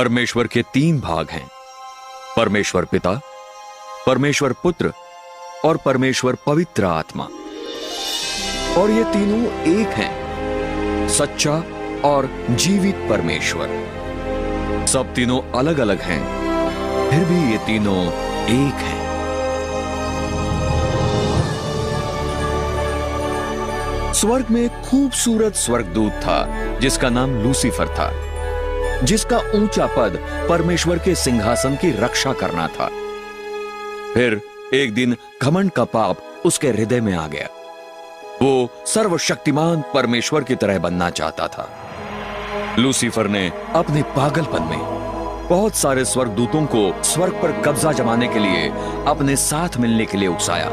परमेश्वर के तीन भाग हैं, परमेश्वर पिता, परमेश्वर पुत्र और परमेश्वर पवित्र आत्मा। और ये तीनों एक हैं, सच्चा और जीवित परमेश्वर। सब तीनों अलग अलग हैं, फिर भी ये तीनों एक हैं। स्वर्ग में एक खूबसूरत स्वर्गदूत था जिसका नाम लूसीफर था, जिसका ऊंचा पद परमेश्वर के सिंहासन की रक्षा करना था। फिर एक दिन घमंड का पाप उसके हृदय में आ गया। वो सर्वशक्तिमान परमेश्वर की तरह बनना चाहता था। लूसीफर ने अपने पागलपन में बहुत सारे स्वर्गदूतों को स्वर्ग पर कब्जा जमाने के लिए अपने साथ मिलने के लिए उकसाया।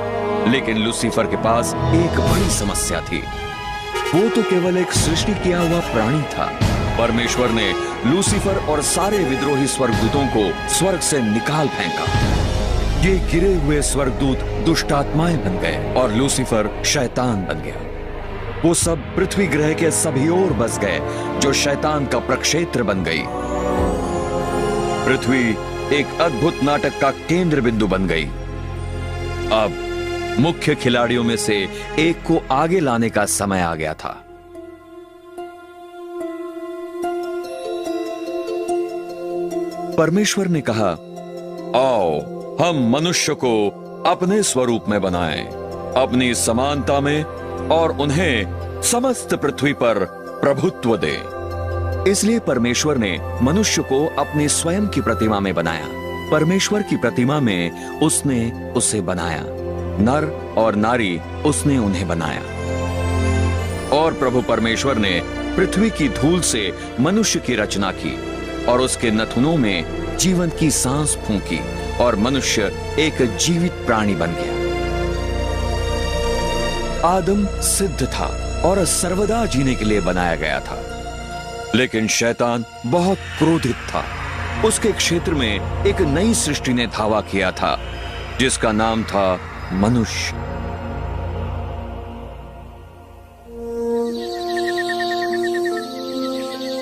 लेकिन लूसीफर के पास एक बड़ी समस्या थी। वो तो केवल एक सृष्टि किया हुआ प्राणी था। परमेश्वर ने लूसीफर और सारे विद्रोही स्वर्गदूतों को स्वर्ग से निकाल फेंका। ये गिरे हुए स्वर्गदूत दुष्टात्माएं बन गए और लूसीफर शैतान बन गया। वो सब पृथ्वी ग्रह के सभी ओर बस गए, जो शैतान का प्रक्षेत्र बन गई। पृथ्वी एक अद्भुत नाटक का केंद्र बिंदु बन गई। अब मुख्य खिलाड़ियों में से एक को आगे लाने का समय आ गया था। परमेश्वर ने कहा, आओ हम मनुष्य को अपने स्वरूप में बनाएं, अपनी समानता में, और उन्हें समस्त पृथ्वी पर प्रभुत्व दें। इसलिए परमेश्वर ने मनुष्य को अपने स्वयं की प्रतिमा में बनाया। परमेश्वर की प्रतिमा में उसने उसे बनाया, नर और नारी उसने उन्हें बनाया। और प्रभु परमेश्वर ने पृथ्वी की धूल से मनुष्य की रचना की और उसके नथुनों में जीवन की सांस फूंकी, और मनुष्य एक जीवित प्राणी बन गया। आदम सिद्ध था और सर्वदा जीने के लिए बनाया गया था। लेकिन शैतान बहुत क्रोधित था। उसके क्षेत्र में एक नई सृष्टि ने धावा किया था, जिसका नाम था मनुष्य।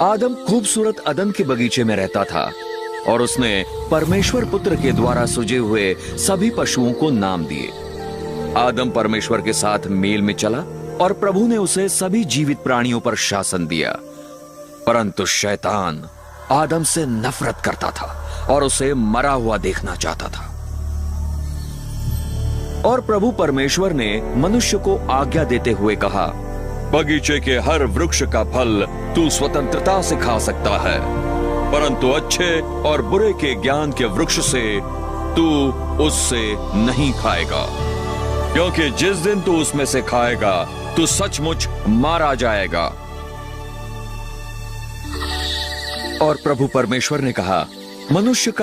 आदम खूबसूरत अदन के बगीचे में रहता था और उसने परमेश्वर पुत्र के द्वारा सुजे हुए सभी पशुओं को नाम दिए। आदम परमेश्वर के साथ मेल में चला और प्रभु ने उसे सभी जीवित प्राणियों पर शासन दिया। परंतु शैतान आदम से नफरत करता था और उसे मरा हुआ देखना चाहता था। और प्रभु परमेश्वर ने मनुष्य को आज्ञा देते हुए कहा, बगीचे के हर वृक्ष का फल तू स्वतंत्रता से खा सकता है, परंतु अच्छे और बुरे के ज्ञान के वृक्ष से तू उससे नहीं खाएगा, क्योंकि जिस दिन तू उसमें से खाएगा तू सचमुच मारा जाएगा। और प्रभु परमेश्वर ने कहा, मनुष्य का